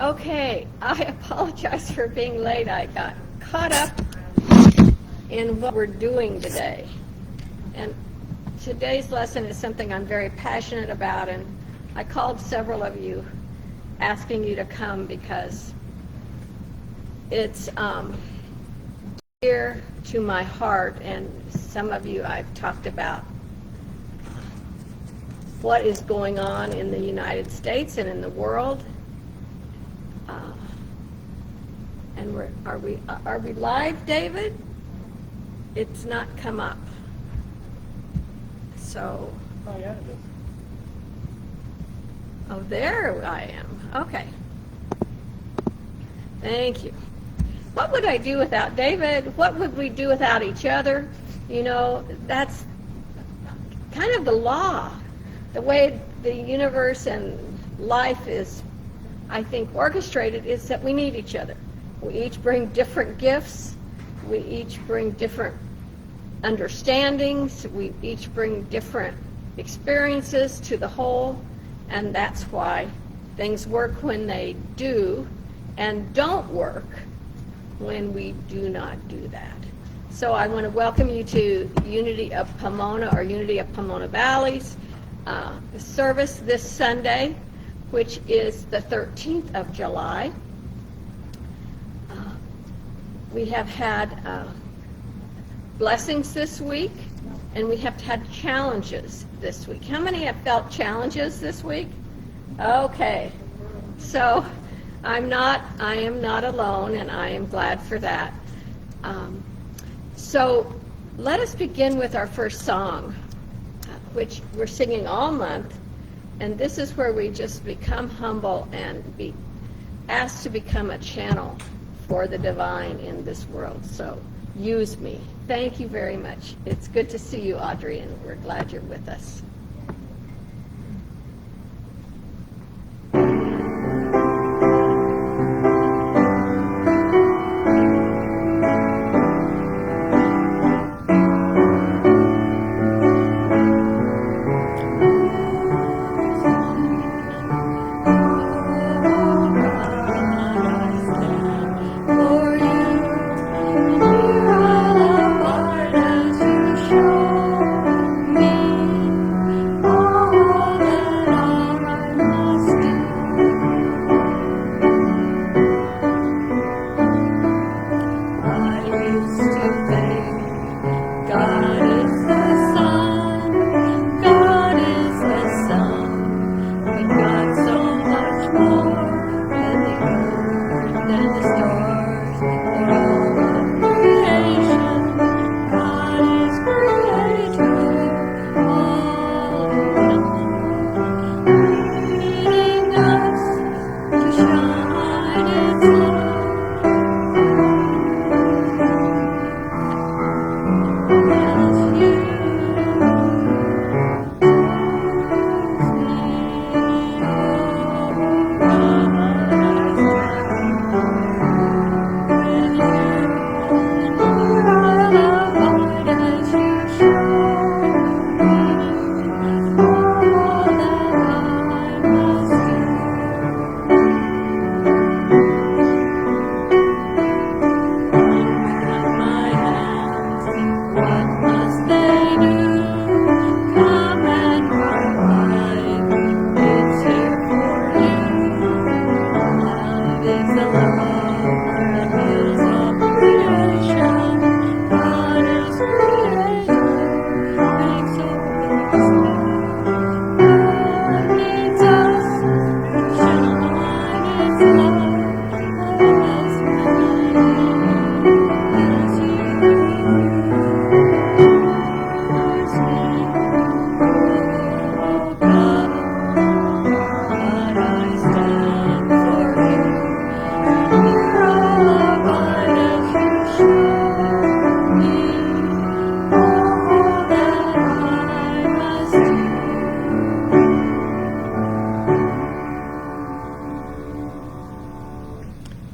Okay, I apologize for being late. I got caught up in what we're doing today. And today's lesson is something I'm very passionate about, and I called several of you asking you to come because it's dear to my heart, and some of you I've talked about what is going on in the United States and in the world. And are we live, David? It's not come up. So. Oh yeah, it is. Oh, there I am. Okay. Thank you. What would I do without David? What would we do without each other? You know, that's kind of the law. The way the universe and life is, I think, orchestrated is that we need each other. We each bring different gifts. We each bring different understandings. We each bring different experiences to the whole, and that's why things work when they do and don't work when we do not do that. So I want to welcome you to Unity of Pomona, or Unity of Pomona Valleys service this Sunday, which is the 13th of July. We have had blessings this week, and we have had challenges this week. How many have felt challenges this week? Okay, so I am not alone, and I am glad for that. So let us begin with our first song, which we're singing all month, and this is where we just become humble and be asked to become a channel for the divine in this world. So use me. Thank you very much. It's good to see you, Audrey, and we're glad you're with us.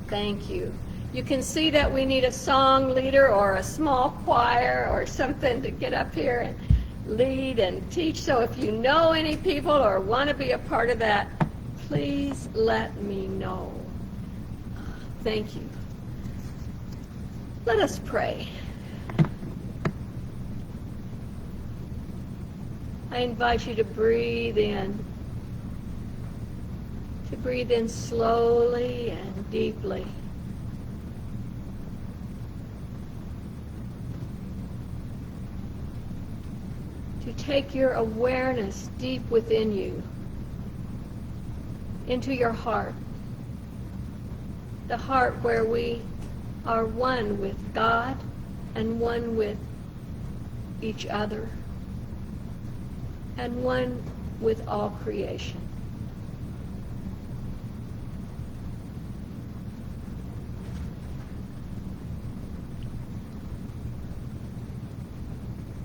Thank you. You can see that we need a song leader or a small choir or something to get up here and lead and teach. So if you know any people or want to be a part of that, please let me know. Thank you. Let us pray. I invite you to breathe in. To breathe in slowly and deeply. To take your awareness deep within you, into your heart. The heart where we are one with God and one with each other and one with all creation.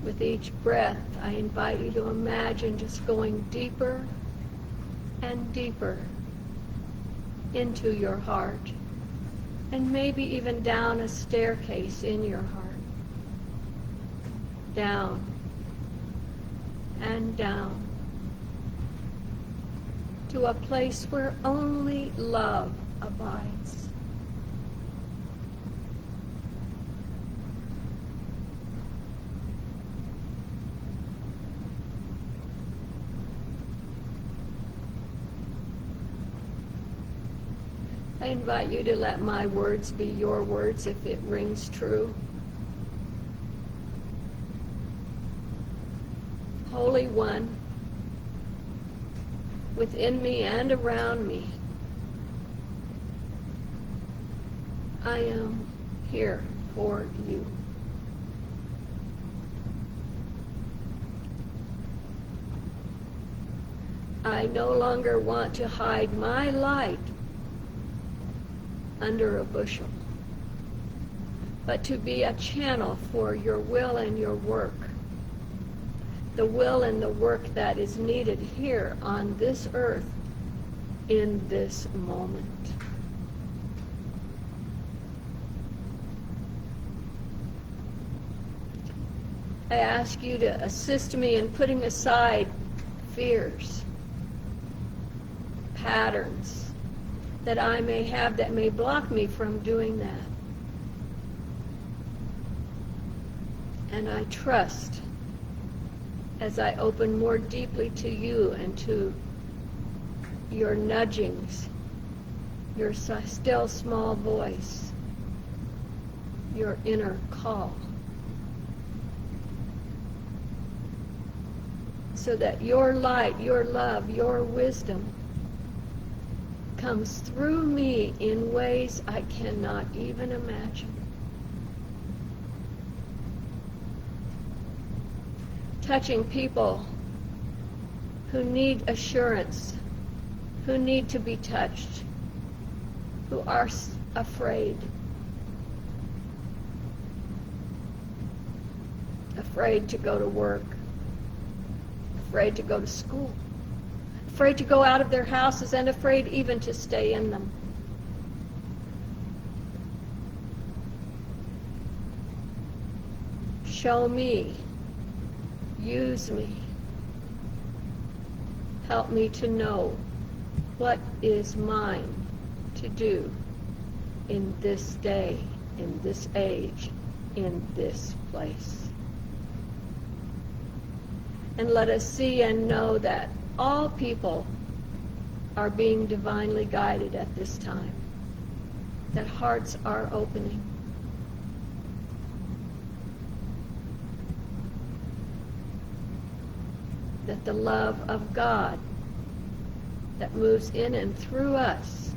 With each breath, I invite you to imagine just going deeper and deeper into your heart, and maybe even down a staircase in your heart. Down and down to a place where only love abides. I invite you to let my words be your words if it rings true. Holy One, within me and around me, I am here for you. I no longer want to hide my light under a bushel, but to be a channel for your will and your work, the will and the work that is needed here on this earth in this moment. I ask you to assist me in putting aside fears, patterns, that I may have that may block me from doing that. And I trust as I open more deeply to you and to your nudgings, your still small voice, your inner call, so that your light, your love, your wisdom comes through me in ways I cannot even imagine. Touching people who need assurance, who need to be touched, who are afraid. Afraid to go to work, afraid to go to school, afraid to go out of their houses, and afraid even to stay in them. Show me, use me, help me to know what is mine to do in this day, in this age, in this place. And let us see and know that all people are being divinely guided at this time, that hearts are opening. That the love of God that moves in and through us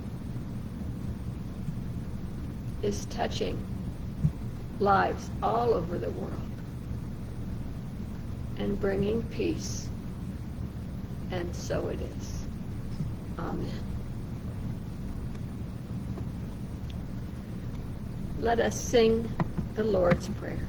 is touching lives all over the world and bringing peace. And so it is. Amen. Let us sing the Lord's Prayer.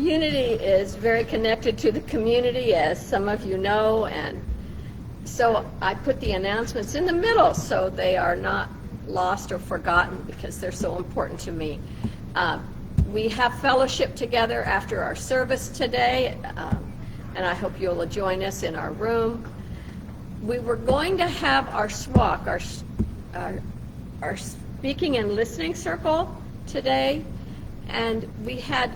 Unity is very connected to the community, as some of you know, and so I put the announcements in the middle so they are not lost or forgotten because they're so important to me. We have fellowship together after our service today, and I hope you'll join us in our room. We were going to have our SWAC, our speaking and listening circle today, and we had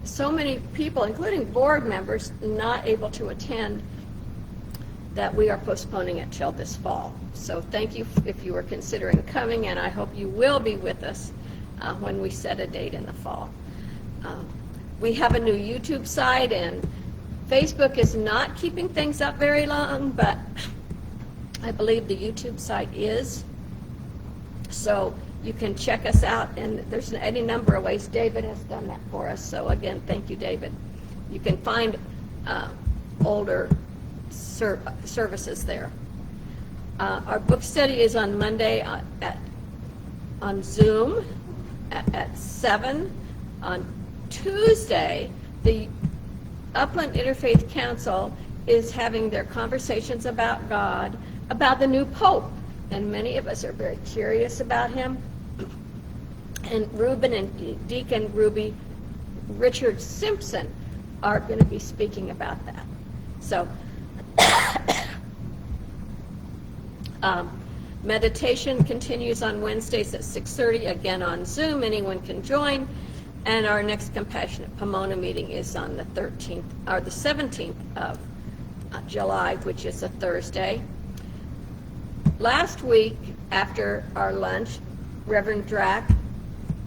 so many people, including board members, not able to attend that we are postponing it till this fall. So thank you if you are considering coming, and I hope you will be with us when we set a date in the fall. We have a new YouTube site, and Facebook is not keeping things up very long, but I believe the YouTube site is. So you can check us out, and there's any number of ways. David has done that for us. So again, thank you, David. You can find older services there. Our book study is on Monday on Zoom at 7. On Tuesday, the Upland Interfaith Council is having their conversations about God, about the new Pope, and many of us are very curious about him. And Reuben and Deacon Ruby Richard Simpson are going to be speaking about that. So meditation continues on Wednesdays at 6:30, again on Zoom. Anyone can join. And our next Compassionate Pomona meeting is on the 13th or the 17th of July, which is a Thursday. Last week, after our lunch, Reverend Drack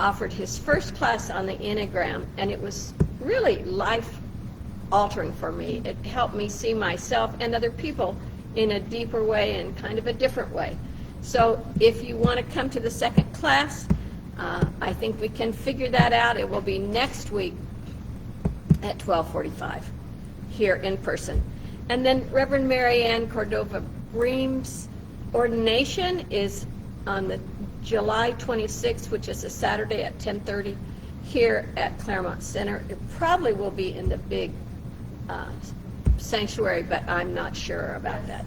offered his first class on the Enneagram, and it was really life-altering for me. It helped me see myself and other people in a deeper way and kind of a different way. So if you want to come to the second class, I think we can figure that out. It will be next week at 12:45 here in person. And then Reverend Mary Ann Cordova Bream's ordination is on the July 26th, which is a Saturday at 10:30 here at Claremont Center. It probably will be in the big sanctuary, but I'm not sure about that.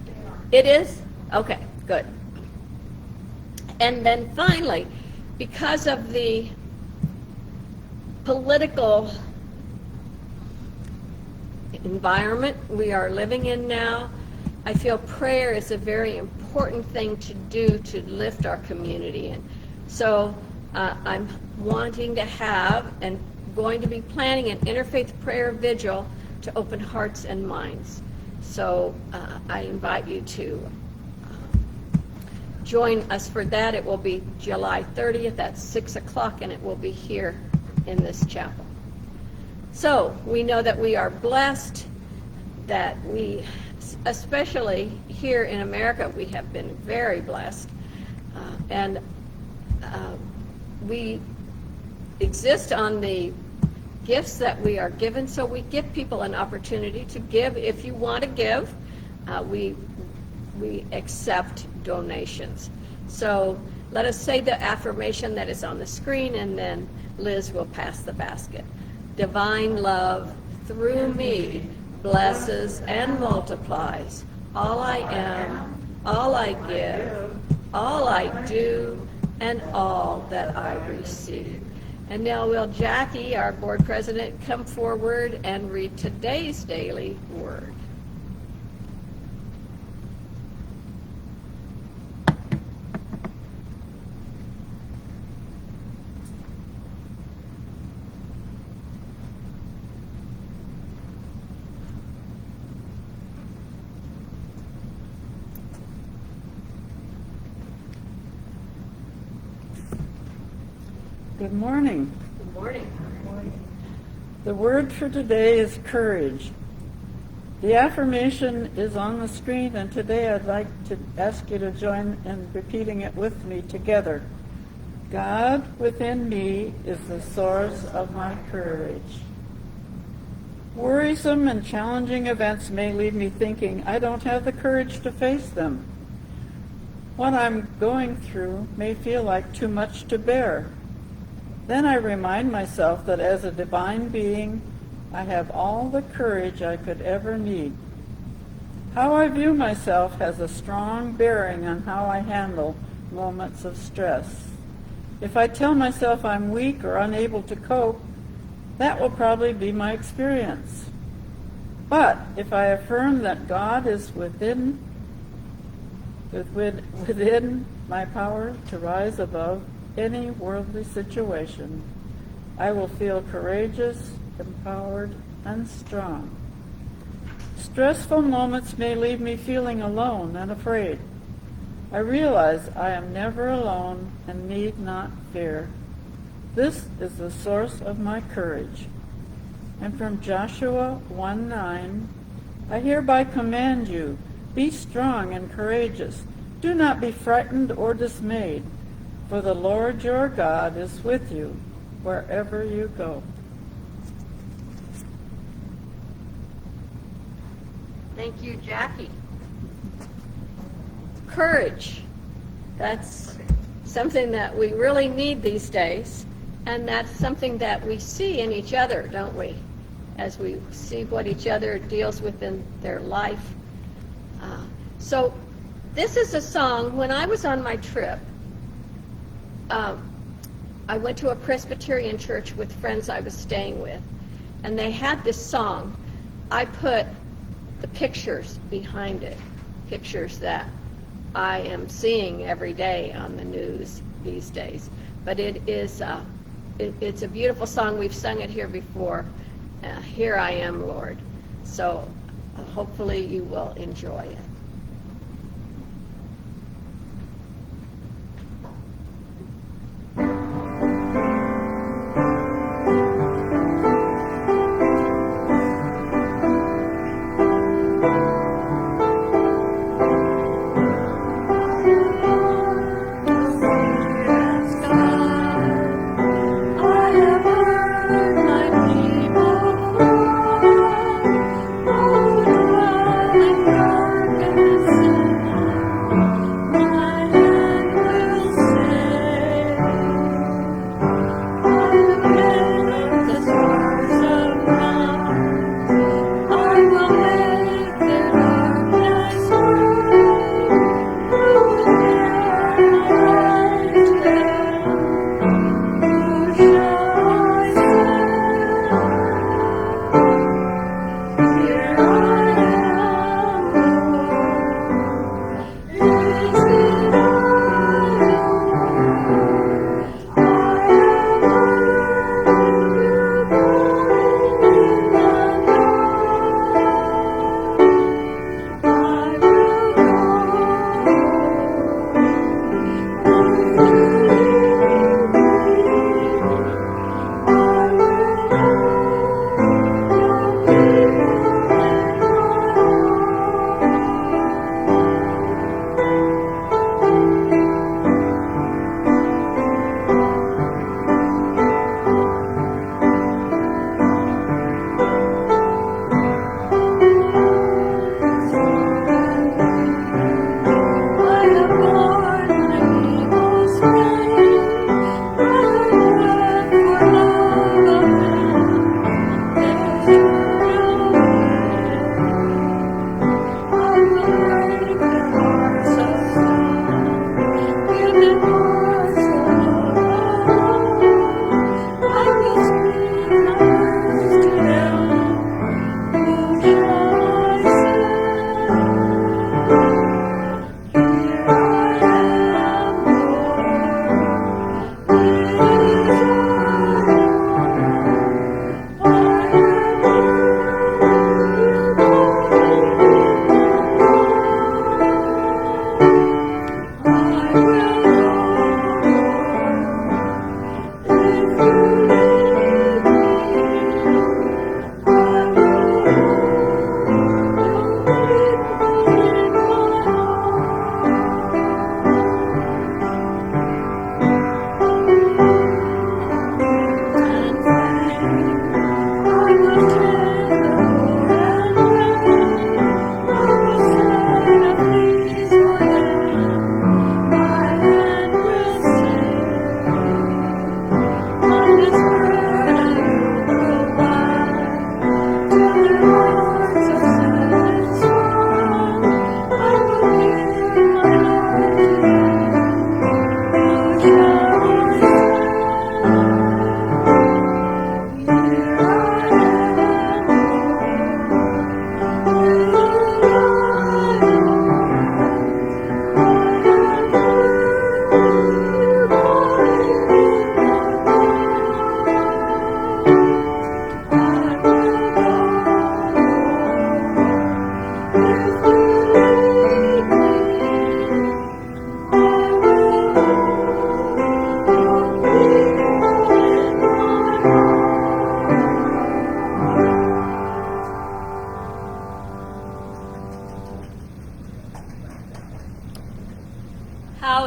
It is? Okay, good. And then finally, because of the political environment we are living in now, I feel prayer is a very important thing to do to lift our community. And so I'm wanting to have and going to be planning an interfaith prayer vigil to open hearts and minds. So I invite you to join us for that. It will be July 30th at 6 o'clock, and it will be here in this chapel. So we know that we are blessed, that we, especially here in America, we have been very blessed. And we exist on the gifts that we are given, so we give people an opportunity to give. If you want to give, we accept donations. So let us say the affirmation that is on the screen, and then Liz will pass the basket. Divine love through me blesses and multiplies all I am, all I give, all I do, and all that I receive. And now will Jackie, our board president, come forward and read today's daily word. Good morning. Good morning. The word for today is courage. The affirmation is on the screen, and today I'd like to ask you to join in repeating it with me together. God within me is the source of my courage. Worrisome and challenging events may leave me thinking I don't have the courage to face them. What I'm going through may feel like too much to bear. Then I remind myself that as a divine being, I have all the courage I could ever need. How I view myself has a strong bearing on how I handle moments of stress. If I tell myself I'm weak or unable to cope, that will probably be my experience. But if I affirm that God is within my power to rise above any worldly situation, I will feel courageous, empowered, and strong. Stressful moments may leave me feeling alone and afraid. I realize I am never alone and need not fear. This is the source of my courage. And from Joshua 1:9, I hereby command you, be strong and courageous. Do not be frightened or dismayed, for the Lord your God is with you wherever you go. Thank you, Jackie. Courage. That's something that we really need these days, and that's something that we see in each other, don't we? As we see what each other deals with in their life. So this is a song. When I was on my trip, I went to a Presbyterian church with friends I was staying with, and they had this song. I put the pictures behind it, pictures that I am seeing every day on the news these days. But it is it's a beautiful song. We've sung it here before. Here I am, Lord. So hopefully you will enjoy it.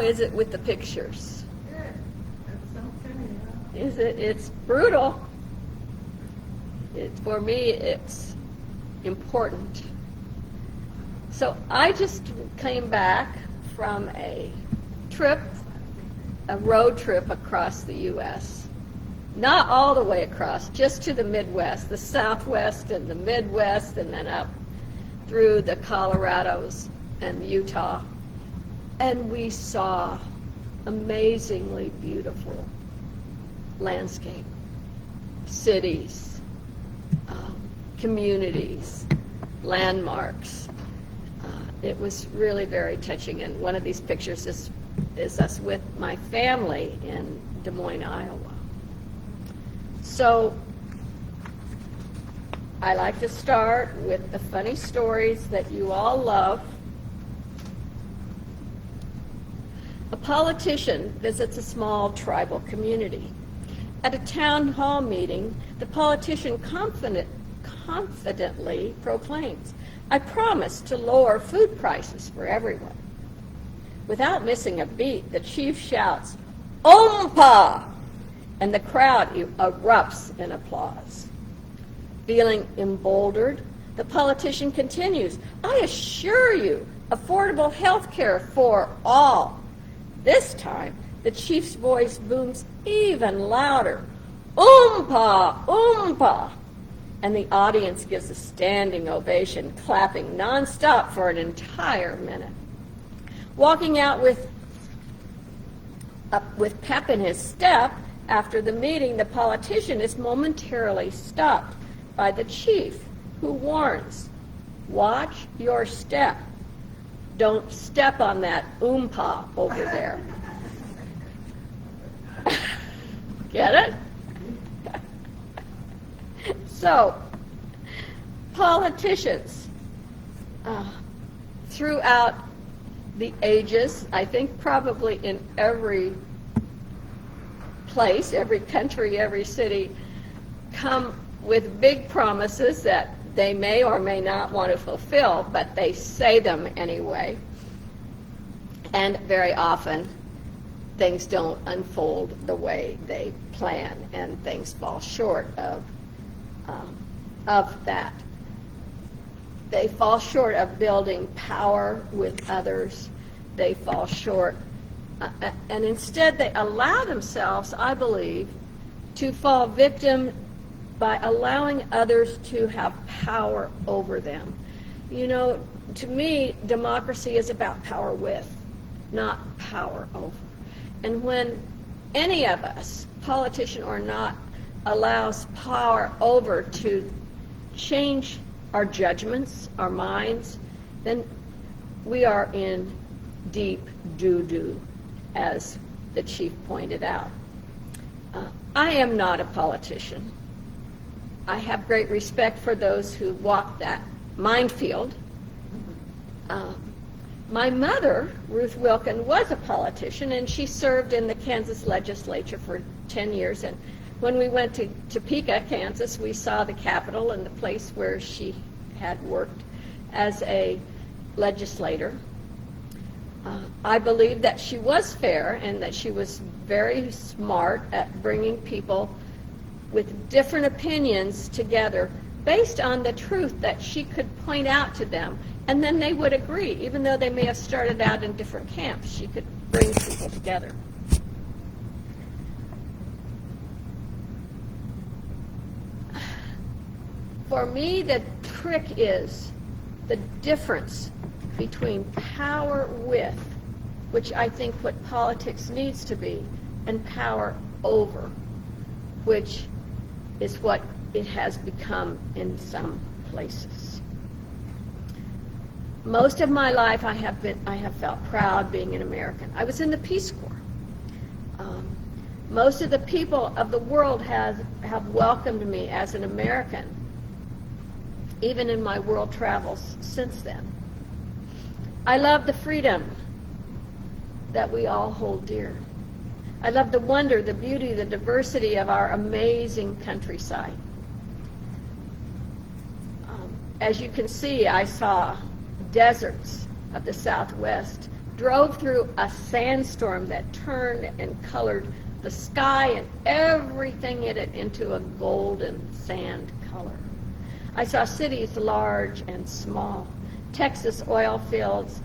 is it with the pictures? Is it? It's brutal. For me, it's important. So I just came back from a road trip across the U.S. Not all the way across, just to the Midwest, the Southwest and the Midwest, and then up through the Colorados and Utah. And we saw amazingly beautiful landscape, cities, communities, landmarks. It was really very touching. And one of these pictures is us with my family in Des Moines, Iowa. So I like to start with the funny stories that you all love. A politician visits a small tribal community. At a town hall meeting, the politician confidently proclaims, "I promise to lower food prices for everyone." Without missing a beat, the chief shouts, "Ompa!" and the crowd erupts in applause. Feeling emboldened, the politician continues, "I assure you, affordable health care for all." This time, the chief's voice booms even louder, "Oompa! Oompa!" And the audience gives a standing ovation, clapping nonstop for an entire minute. Walking out with pep in his step, after the meeting, the politician is momentarily stopped by the chief, who warns, "Watch your step. Don't step on that oompa over there." Get it? So, politicians throughout the ages, I think probably in every place, every country, every city, come with big promises that they may or may not want to fulfill, but they say them anyway. And very often, things don't unfold the way they plan, and things fall short of that. They fall short of building power with others. They fall short, and instead they allow themselves, I believe, to fall victim by allowing others to have power over them. You know, to me, democracy is about power with, not power over. And when any of us, politician or not, allows power over to change our judgments, our minds, then we are in deep doo-doo, as the chief pointed out. I am not a politician. I have great respect for those who walk that minefield. My mother, Ruth Wilkin, was a politician, and she served in the Kansas legislature for 10 years. And when we went to Topeka, Kansas, we saw the Capitol and the place where she had worked as a legislator. I believe that she was fair and that she was very smart at bringing people with different opinions together based on the truth that she could point out to them, and then they would agree. Even though they may have started out in different camps, she could bring people together. For me, the trick is the difference between power with, which I think what politics needs to be, and power over, which is what it has become in some places. Most of my life I have felt proud being an American. I was in the Peace Corps. Most of the people of the world have welcomed me as an American, even in my world travels since then. I love the freedom that we all hold dear. I love the wonder, the beauty, the diversity of our amazing countryside. As you can see, I saw deserts of the Southwest, drove through a sandstorm that turned and colored the sky and everything in it into a golden sand color. I saw cities large and small, Texas oil fields,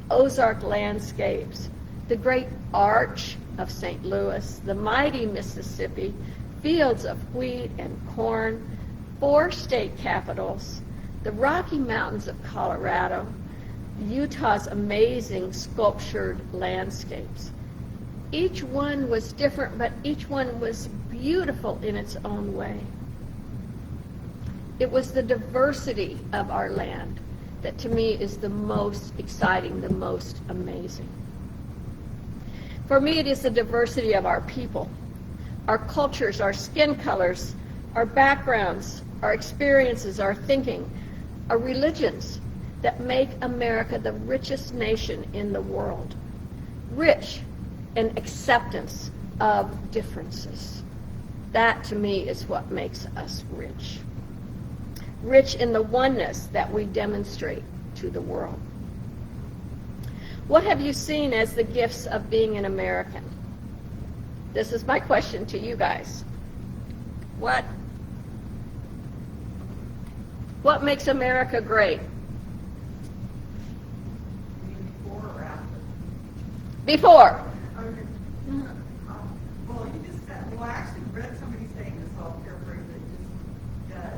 Ozark landscapes, the great arch of St. Louis, the mighty Mississippi, fields of wheat and corn, 4 state capitals, the Rocky Mountains of Colorado, Utah's amazing sculptured landscapes. Each one was different, but each one was beautiful in its own way. It was the diversity of our land that to me is the most exciting, the most amazing. For me, it is the diversity of our people, our cultures, our skin colors, our backgrounds, our experiences, our thinking, our religions that make America the richest nation in the world. Rich in acceptance of differences. That, to me, is what makes us rich. Rich in the oneness that we demonstrate to the world. What have you seen as the gifts of being an American? This is my question to you guys. What makes America great? Before or after? Before. Okay. Well, you just said, well, I actually read somebody saying this, so I'll paraphrase it, just that,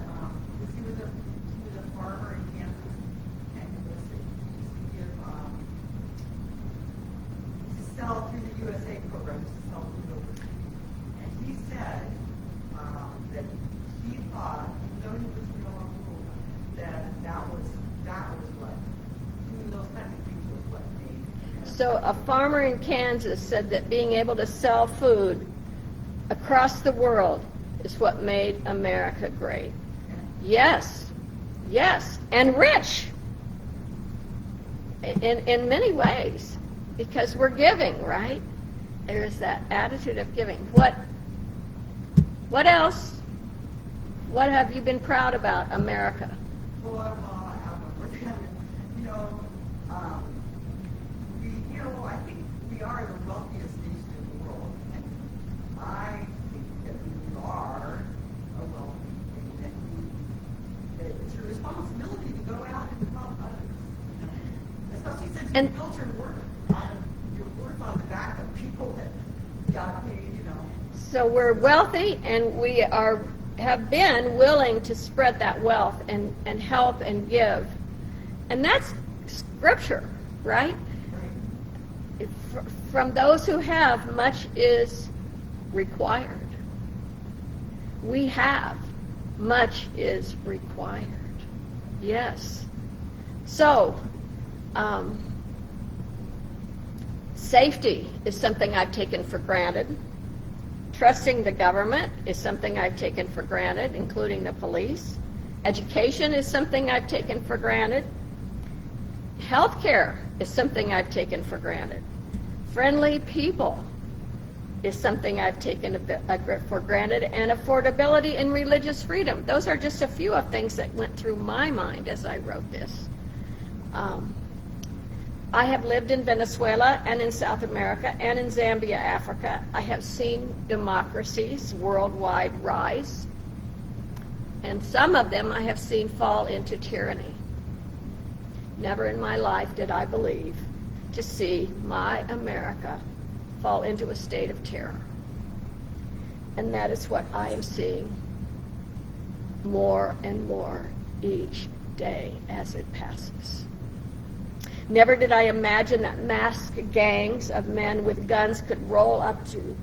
he was a farmer in Kansas, and he was to give, to sell through the USA program, to sell food overseas. And he said, that he thought, though he was real uncool, that was what, doing those kinds of things was what made. So a farmer in Kansas said that being able to sell food across the world is what made America great. Yes, yes, and rich in many ways, because we're giving, right? There's that attitude of giving. What else? What have you been proud about America? Well, I have one more thing. I think we are the wealthiest nation in the world. And I think that we are a wealthy nation, that it's your responsibility to go out and help others. Especially since you built your work on the back of people that got paid, So we're wealthy, and we have been willing to spread that wealth and help and give. And that's scripture, right? From those who have, much is required. We have, much is required. Yes. So, safety is something I've taken for granted. Trusting the government is something I've taken for granted, including the police. Education is something I've taken for granted. Healthcare is something I've taken for granted. Friendly people is something I've taken for granted. And affordability and religious freedom. Those are just a few of things that went through my mind as I wrote this. I have lived in Venezuela and in South America and in Zambia, Africa. I have seen democracies worldwide rise, and some of them I have seen fall into tyranny. Never in my life did I believe to see my America fall into a state of terror. And that is what I am seeing more and more each day as it passes. Never did I imagine that masked gangs of men with guns could roll up to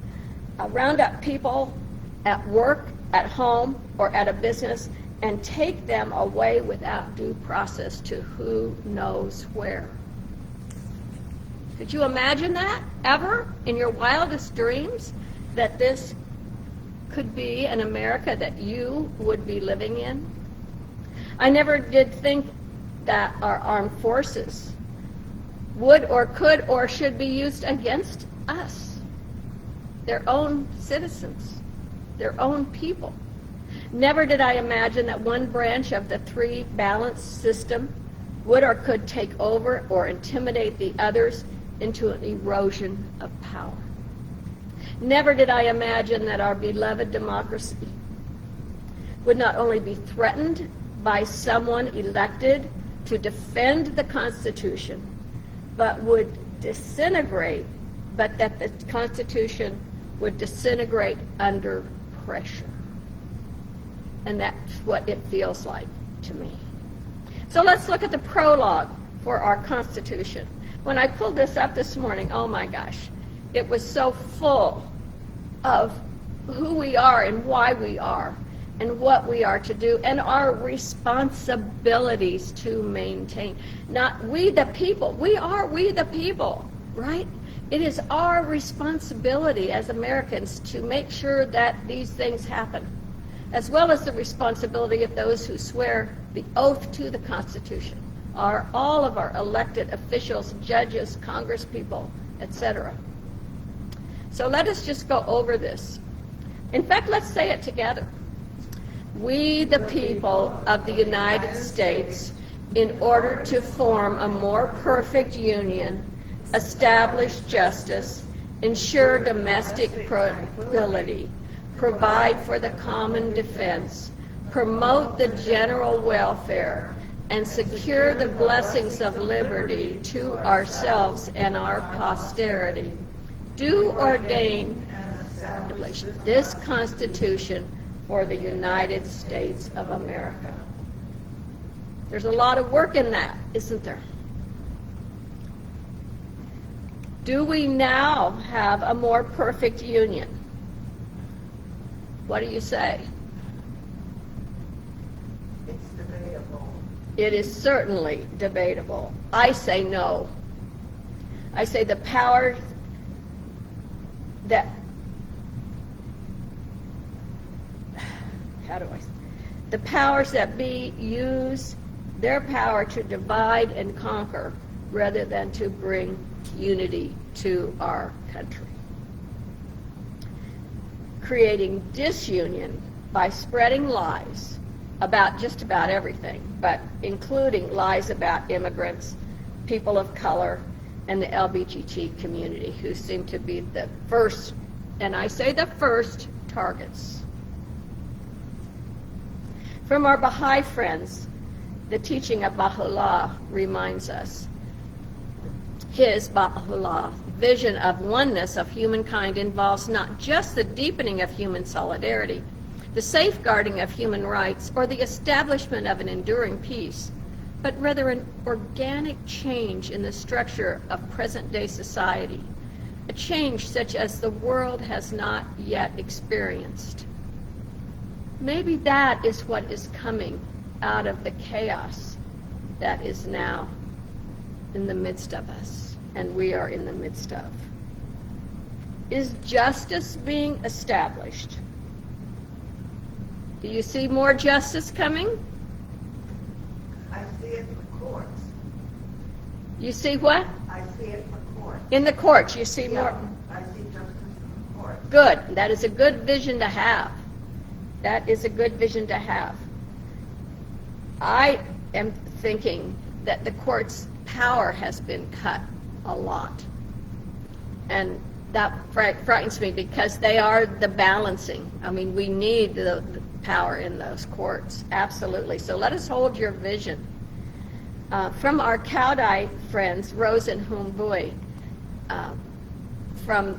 round up people at work, at home, or at a business and take them away without due process to who knows where. Could you imagine that ever in your wildest dreams, that this could be an America that you would be living in? I never did think that our armed forces would or could or should be used against us, their own citizens, their own people. Never did I imagine that one branch of the three balanced system would or could take over or intimidate the others into an erosion of power. Never did I imagine that our beloved democracy would not only be threatened by someone elected to defend the Constitution, but would disintegrate, but that the Constitution would disintegrate under pressure. And that's what it feels like to me. So let's look at the prologue for our Constitution. When I pulled this up this morning, oh my gosh, it was so full of who we are and why we are and what we are to do and our responsibilities to maintain. Not we the people. We the people, right? It is our responsibility as Americans to make sure that these things happen, as well as the responsibility of those who swear the oath to the Constitution, are all of our elected officials, judges, congresspeople, etc. So let us just go over this. In fact, let's say it together. We, the people of the United States, in order to form a more perfect union, establish justice, ensure domestic tranquility, provide for the common defense, promote the general welfare, and secure the blessings of liberty to ourselves and our posterity, do ordain and establish this Constitution for the United States of America. There's a lot of work in that, isn't there? Do we now have a more perfect union? What do you say? It's debatable. It is certainly debatable. I say no. I say the powers that, the powers that be use their power to divide and conquer rather than to bring unity to our country. Creating disunion by spreading lies about just about everything, but including lies about immigrants, people of color, and the LGBT community, who seem to be the first, and I say the first, targets. From our Baha'i friends, the teaching of Baha'u'llah reminds us. His, Baha'u'llah, vision of oneness of humankind involves not just the deepening of human solidarity, the safeguarding of human rights, or the establishment of an enduring peace, but rather an organic change in the structure of present-day society, a change such as the world has not yet experienced. Maybe that is what is coming out of the chaos that is now in the midst of us, and we are in the midst of. Is justice being established? Do you see more justice coming? I see it for courts. You see what? I see it for courts. In the courts, you see Yeah, more. I see justice in the courts. Good. That is a good vision to have. That is a good vision to have. I am thinking that the court's power has been cut a lot. And that frightens me because they are the balancing. I mean, we need the power in those courts, absolutely. So let us hold your vision. From our Kaudai friends, Rose and Humbui, from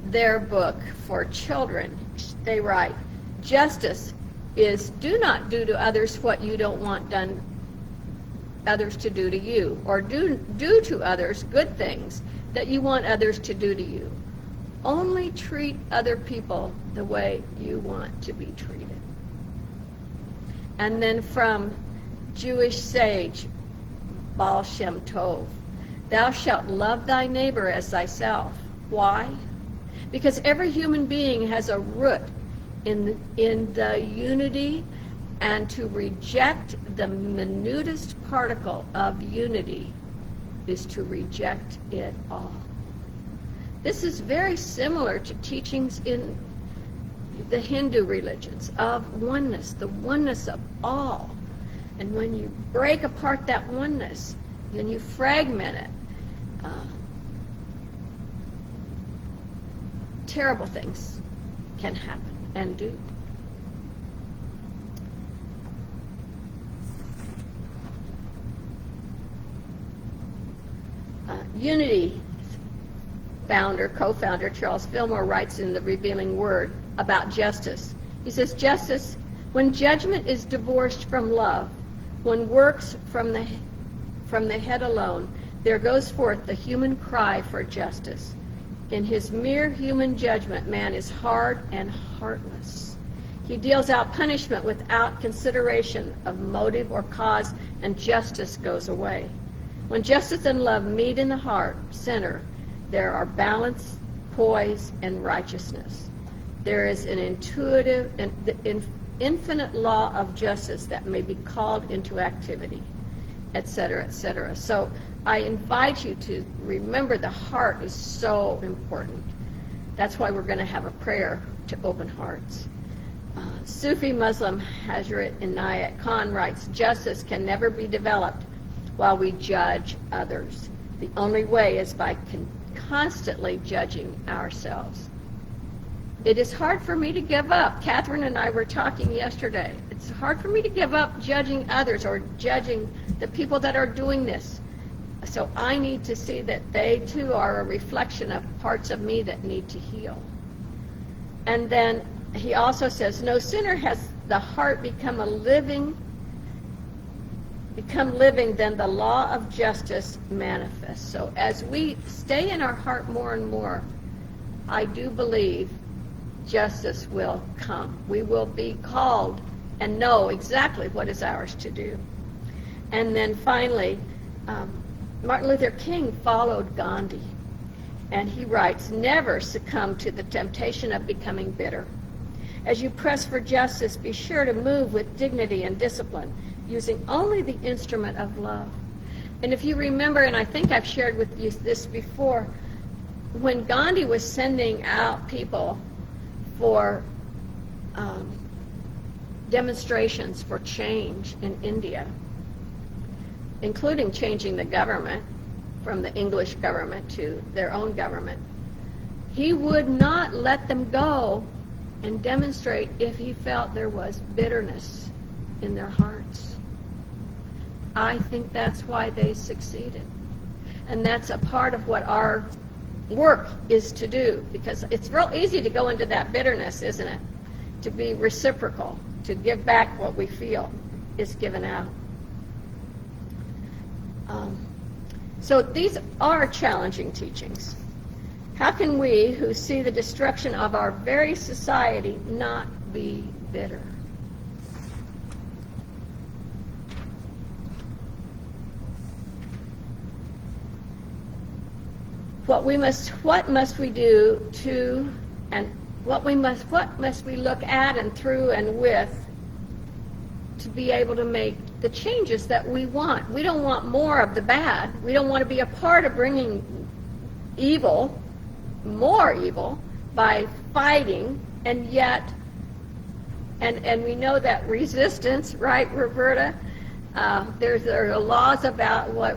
their book for children, they write, justice is do not do to others what you don't want done others to do to you, or do to others good things that you want others to do to you. Only treat other people the way you want to be treated. And then from Jewish sage Baal Shem Tov, thou shalt love thy neighbor as thyself. Why? Because every human being has a root in the unity, and to reject the minutest particle of unity is to reject it all. This is very similar to teachings in the Hindu religions of oneness, the oneness of all. And when you break apart that oneness, then you fragment it. terrible things can happen and do. Unity co-founder Charles Fillmore writes in The Revealing Word about justice. He says, justice, when judgment is divorced from love, when works from the head alone, there goes forth the human cry for justice. In his mere human judgment, man is hard and heartless. He deals out punishment without consideration of motive or cause, and justice goes away. When justice and love meet in the heart center, there are balance, poise, and righteousness. There is an intuitive and infinite law of justice that may be called into activity, etc., etc. So I invite you to remember the heart is so important. That's why we're going to have a prayer to open hearts. Sufi Muslim Hazrat Inayat Khan writes, justice can never be developed while we judge others. The only way is by constantly judging ourselves. It is hard for me to give up. Catherine and I were talking yesterday. It's hard for me to give up judging others or judging the people that are doing this. So I need to see that they too are a reflection of parts of me that need to heal. And then he also says, no sooner has the heart become living than the law of justice manifests. So as we stay in our heart more and more, I do believe justice will come. We will be called and know exactly what is ours to do. And then finally, Martin Luther King followed Gandhi, and he writes, never succumb to the temptation of becoming bitter. As you press for justice, be sure to move with dignity and discipline, using only the instrument of love. And if you remember, and I think I've shared with you this before, when Gandhi was sending out people for demonstrations for change in India, including changing the government from the English government to their own government, he would not let them go and demonstrate if he felt there was bitterness in their hearts. I think that's why they succeeded. And that's a part of what our work is to do, because it's real easy to go into that bitterness, isn't it? To be reciprocal, to give back what we feel is given out. So these are challenging teachings. How can we, who see the destruction of our very society, not be bitter? What must we do to, and what must we look at and through and with to be able to make the changes that we want? We don't want more of the bad. We don't want to be a part of bringing evil, more evil, by fighting, and yet, and we know that resistance, right, Roberta? There are laws about what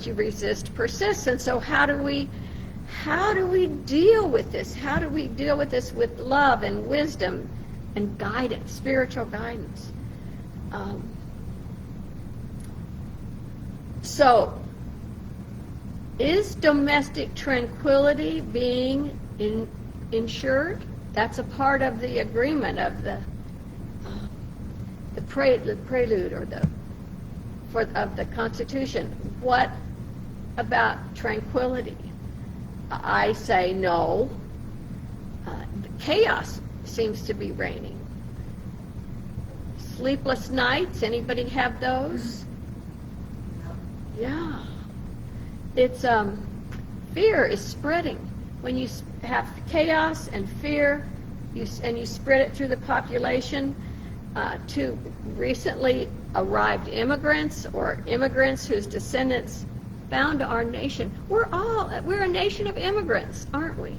you resist persists, and so how do we deal with this? How do we deal with this with love and wisdom and guidance, spiritual guidance? So, is domestic tranquility being ensured? That's a part of the agreement of the prelude or of the Constitution. What about tranquility? I say no. Chaos seems to be reigning. Sleepless nights, anybody have those? Yeah. It's fear is spreading. When you have chaos and fear, and you spread it through the population, to recently arrived immigrants or immigrants whose descendants found our nation. We're a nation of immigrants, aren't we?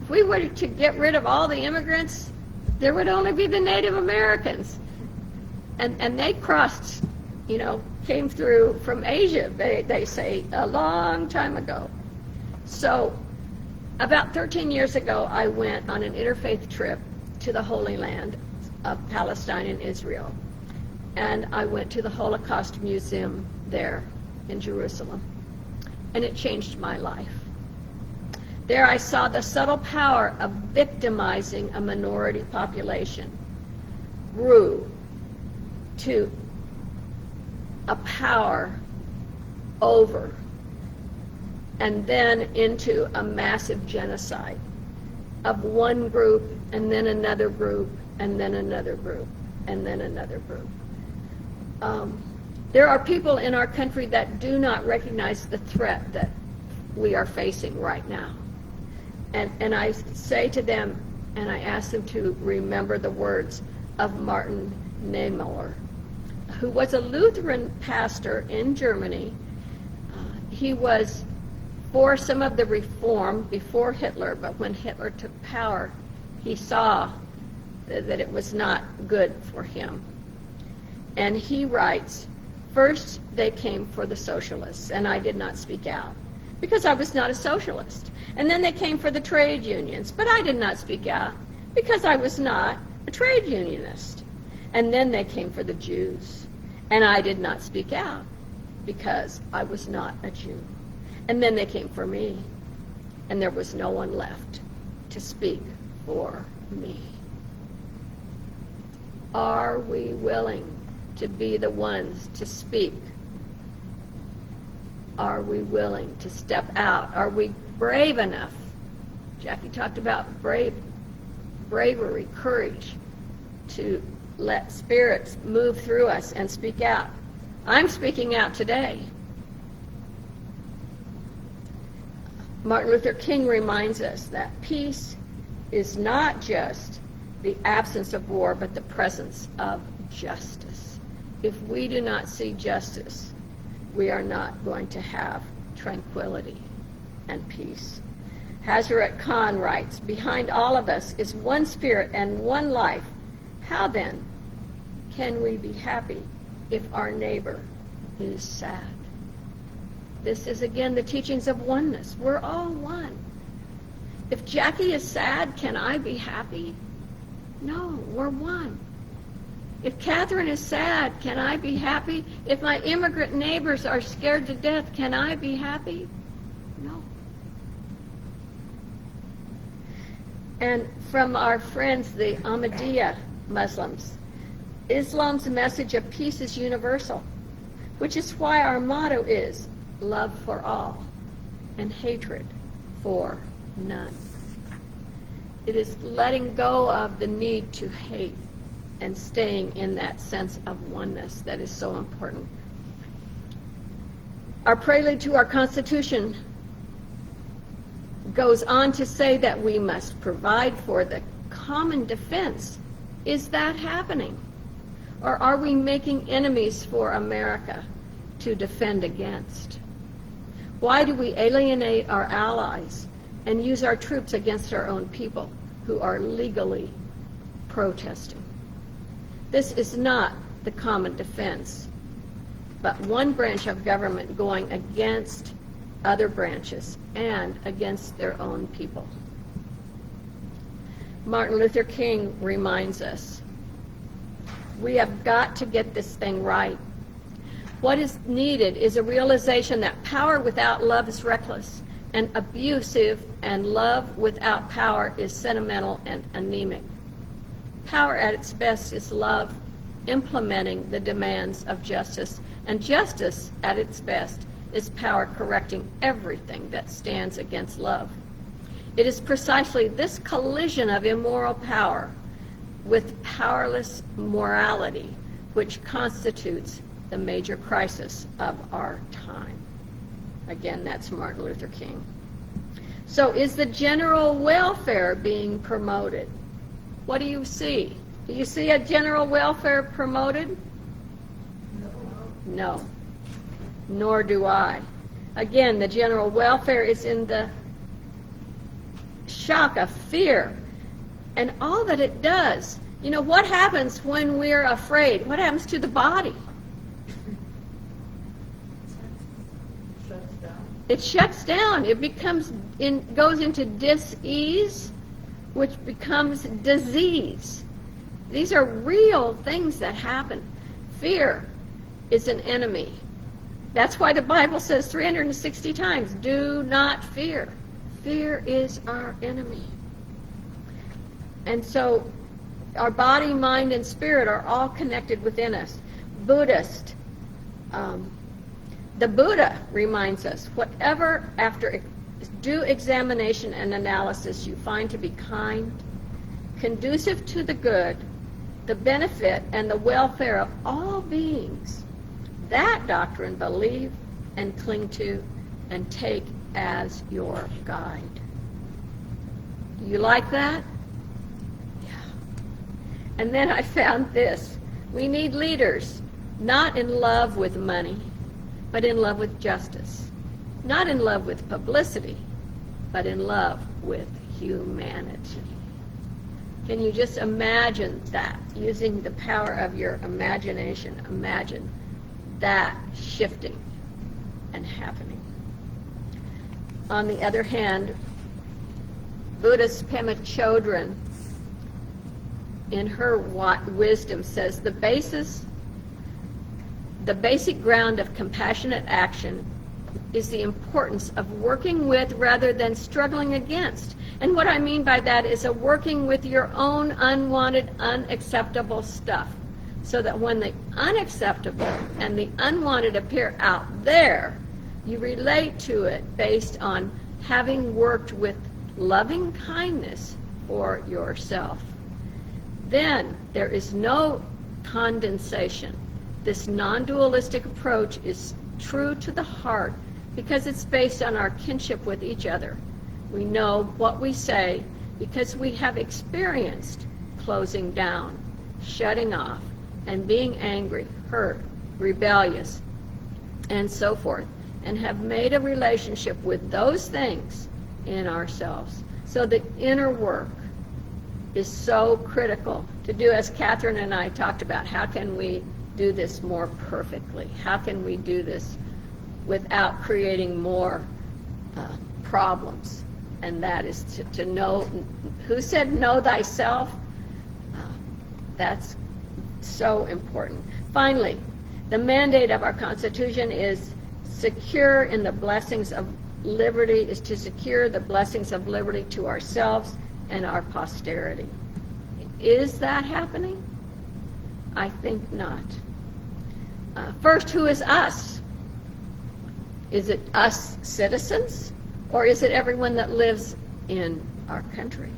If we were to get rid of all the immigrants, there would only be the Native Americans. And they crossed, came through from Asia, they say, a long time ago. So About 13 years ago, I went on an interfaith trip to the Holy Land of Palestine and Israel. And I went to the Holocaust Museum there in Jerusalem. And it changed my life. There I saw the subtle power of victimizing a minority population grew to a power over and then into a massive genocide of one group and then another group and then another group and then another group. There are people in our country that do not recognize the threat that we are facing right now. And I say to them, and I ask them to remember the words of Martin Niemöller, who was a Lutheran pastor in Germany. He was for some of the reform before Hitler, but when Hitler took power, he saw that it was not good for him. And he writes, "First they came for the socialists, and I did not speak out, because I was not a socialist. And then they came for the trade unions, but I did not speak out, because I was not a trade unionist. And then they came for the Jews, and I did not speak out, because I was not a Jew. And then they came for me, and there was no one left to speak for me." Are we willing to be the ones to speak? Are we willing to step out? Are we brave enough? Jackie talked about bravery, courage, to let spirits move through us and speak out. I'm speaking out today. Martin Luther King reminds us that peace is not just the absence of war, but the presence of justice. If we do not see justice, we are not going to have tranquility and peace. Hazrat Khan writes, "Behind all of us is one spirit and one life. How then can we be happy if our neighbor is sad?" This is again the teachings of oneness. We're all one. If Jackie is sad, can I be happy? No, we're one. If Catherine is sad, can I be happy? If my immigrant neighbors are scared to death, can I be happy? No. And from our friends, the Ahmadiyya Muslims, Islam's message of peace is universal, which is why our motto is love for all and hatred for none. It is letting go of the need to hate and staying in that sense of oneness that is so important. Our prelude to our Constitution goes on to say that we must provide for the common defense. Is that happening? Or are we making enemies for America to defend against? Why do we alienate our allies and use our troops against our own people who are legally protesting? This is not the common defense, but one branch of government going against other branches and against their own people. Martin Luther King reminds us, we have got to get this thing right. What is needed is a realization that power without love is reckless and abusive, and love without power is sentimental and anemic. Power at its best is love implementing the demands of justice, and justice at its best is power correcting everything that stands against love. It is precisely this collision of immoral power with powerless morality which constitutes the major crisis of our time. Again, that's Martin Luther King. So is the general welfare being promoted? What do you see? Do you see a general welfare promoted? No. Nor do I. Again, the general welfare is in the shock of fear and all that it does. You know, what happens when we're afraid? What happens to the body? Shuts down. it shuts down. It goes into dis-ease, which becomes disease. These are real things that happen. Fear is an enemy. That's why the Bible says 360 times, do not fear. Fear is our enemy. And so our body, mind, and spirit are all connected within us. Buddhist, the Buddha reminds us, whatever after due examination and analysis you find to be kind, conducive to the good, the benefit, and the welfare of all beings, that doctrine believe and cling to and take as your guide. Do you like that? Yeah. And then I found this. We need leaders not in love with money, but in love with justice. Not in love with publicity, but in love with humanity. Can you just imagine that, using the power of your imagination? Imagine that shifting and happening. On the other hand, Buddhist Pema Chodron, in her wisdom, says the basic ground of compassionate action is the importance of working with rather than struggling against. And what I mean by that is a working with your own unwanted, unacceptable stuff, so that when the unacceptable and the unwanted appear out there, you relate to it based on having worked with loving kindness for yourself. Then there is no condensation. This non-dualistic approach is true to the heart because it's based on our kinship with each other. We know what we say because we have experienced closing down, shutting off, and being angry, hurt, rebellious, and so forth, and have made a relationship with those things in ourselves. So the inner work is so critical to do, as Catherine and I talked about. How can we do this more perfectly? How can we do this without creating more problems? And that is to know, who said know thyself? That's so important. Finally, the mandate of our Constitution is secure in the blessings of liberty, is to secure the blessings of liberty to ourselves and our posterity. Is that happening? I think not. First, who is us? Is it us citizens, or is it everyone that lives in our country?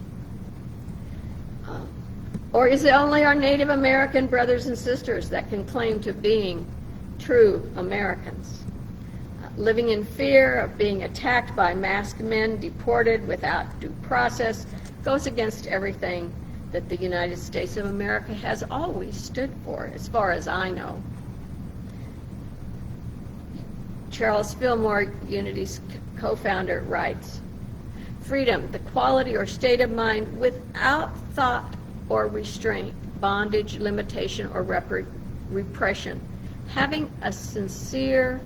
Or is it only our Native American brothers and sisters that can claim to being true Americans? Living in fear of being attacked by masked men, deported without due process, goes against everything that the United States of America has always stood for, as far as I know. Charles Fillmore, Unity's co-founder, writes, freedom, the quality or state of mind without thought or restraint, bondage, limitation, or repression, having a sense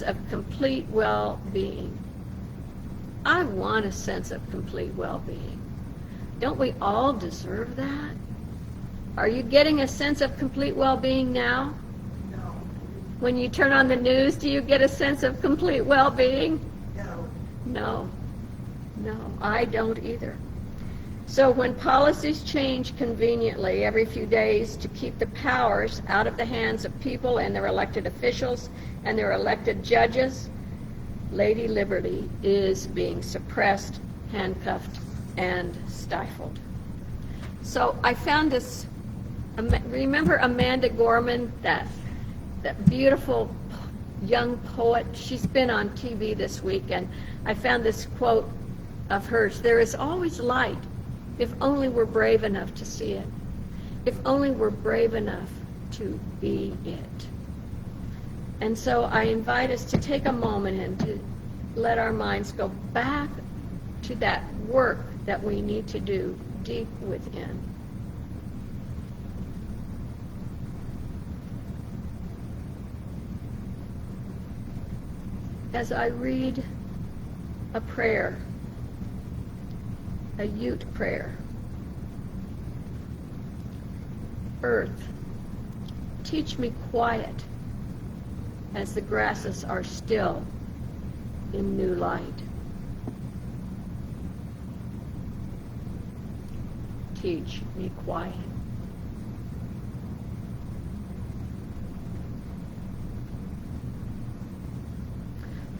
of complete well-being. I want a sense of complete well-being. Don't we all deserve that? Are you getting a sense of complete well-being now? No. When you turn on the news, do you get a sense of complete well-being? No. No, I don't either. So when policies change conveniently every few days to keep the powers out of the hands of people and their elected officials and their elected judges, Lady Liberty is being suppressed, handcuffed, and stifled. So I found this, remember Amanda Gorman, that beautiful young poet? She's been on TV this week, and I found this quote of hers: there is always light if only we're brave enough to see it, if only we're brave enough to be it. And so I invite us to take a moment and to let our minds go back to that work that we need to do deep within. as I read a prayer, a Ute prayer. Earth, teach me quiet as the grasses are still in new light. Teach me quiet.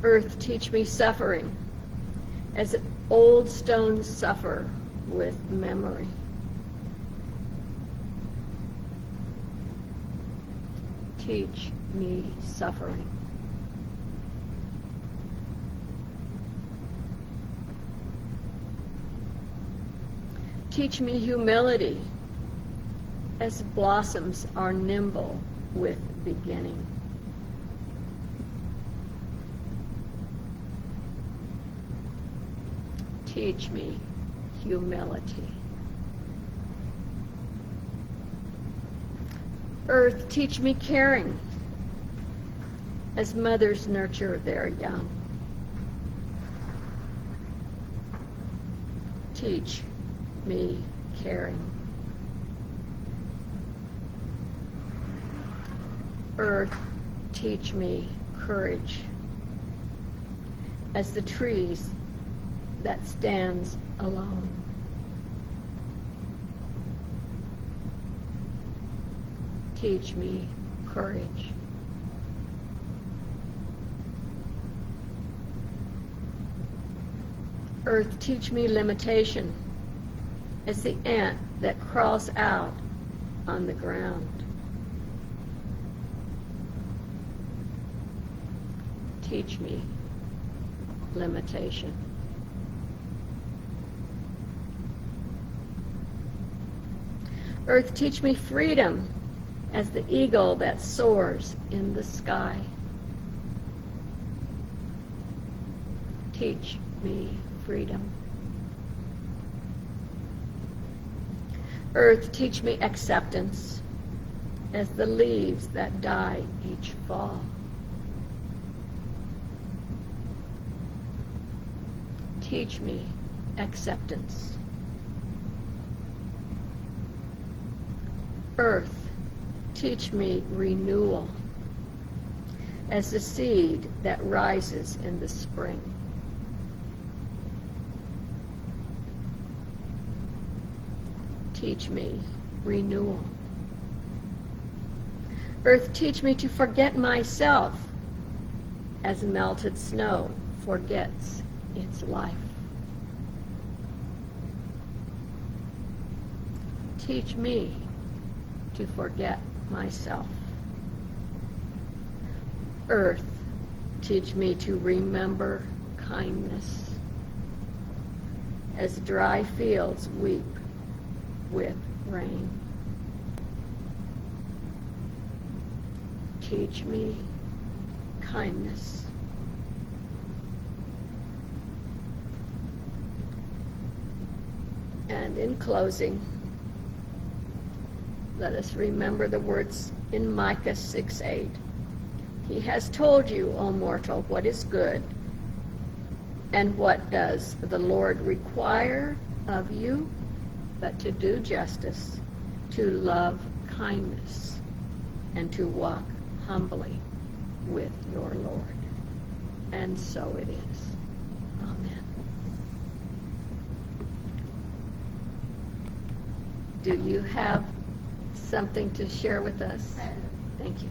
Earth, teach me suffering as old stones suffer with memory. Teach me suffering. Teach me humility as blossoms are nimble with beginning. Teach me humility. Earth, teach me caring as mothers nurture their young. Teach me caring. Earth, teach me courage as the trees that stands alone. Teach me courage. Earth, teach me limitation as the ant that crawls out on the ground. Teach me limitation. Earth, teach me freedom as the eagle that soars in the sky. Teach me freedom. Earth, teach me acceptance as the leaves that die each fall. Teach me acceptance. Earth, teach me renewal as the seed that rises in the spring. Teach me renewal. Earth, teach me to forget myself as melted snow forgets its life. Teach me to forget myself. Earth, teach me to remember kindness as dry fields weep with rain. Teach me kindness. And in closing, let us remember the words in Micah 6:8. He has told you, O mortal, what is good, and what does the Lord require of you but to do justice, to love kindness, and to walk humbly with your Lord. And so it is. Amen. Do you have something to share with us? Thank you.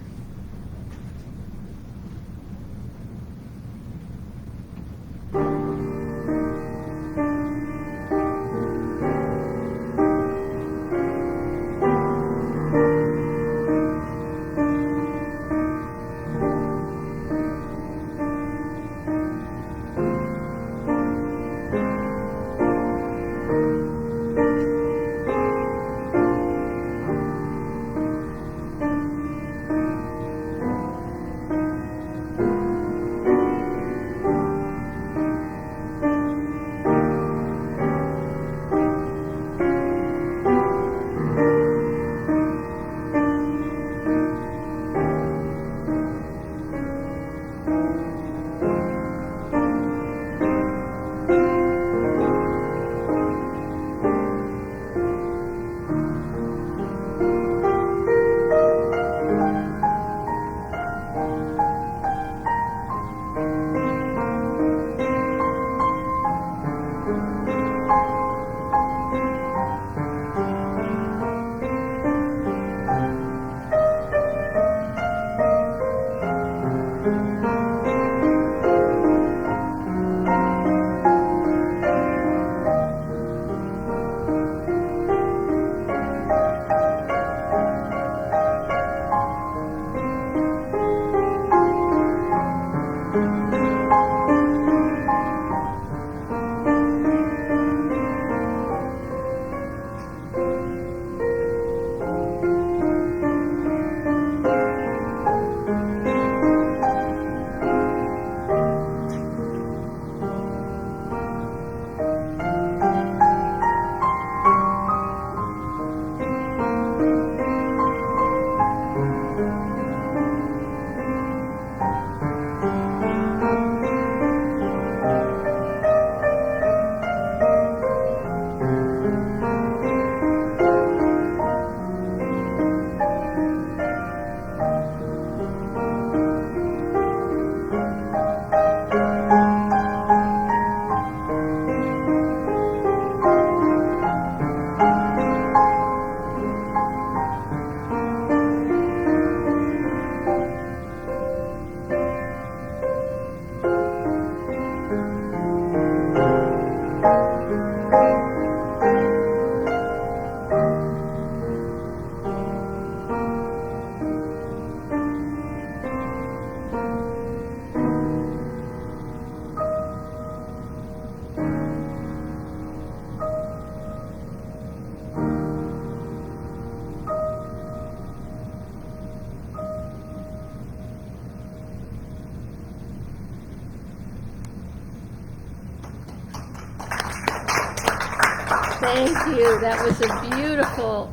Thank you. That was a beautiful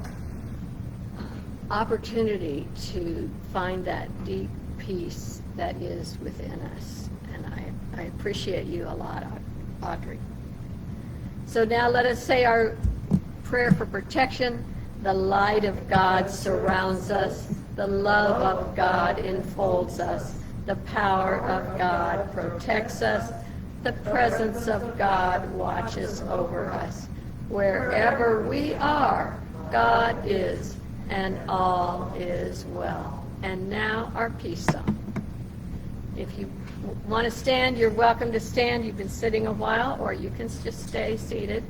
opportunity to find that deep peace that is within us. And I appreciate you a lot, Audrey. So now let us say our prayer for protection. The light of God surrounds us. The love of God enfolds us. The power of God protects us. The presence of God watches over us. Wherever we are, God is, and all is well. And now our peace song. If you want to stand, you're welcome to stand. You've been sitting a while, or you can just stay seated.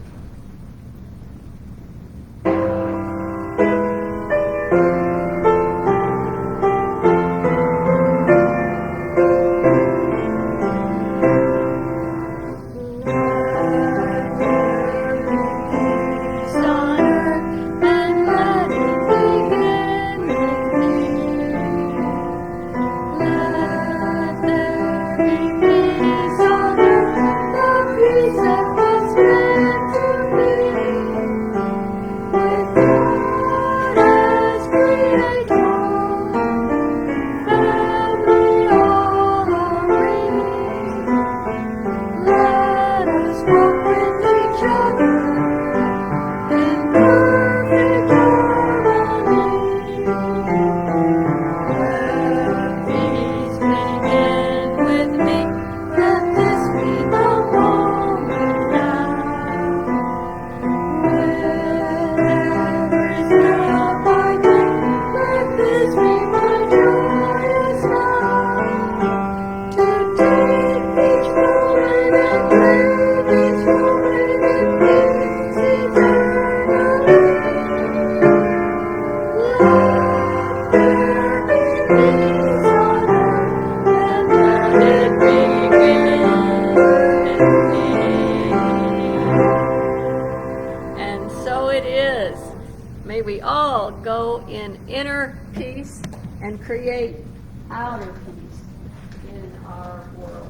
May we all go in inner peace and create outer peace in our world.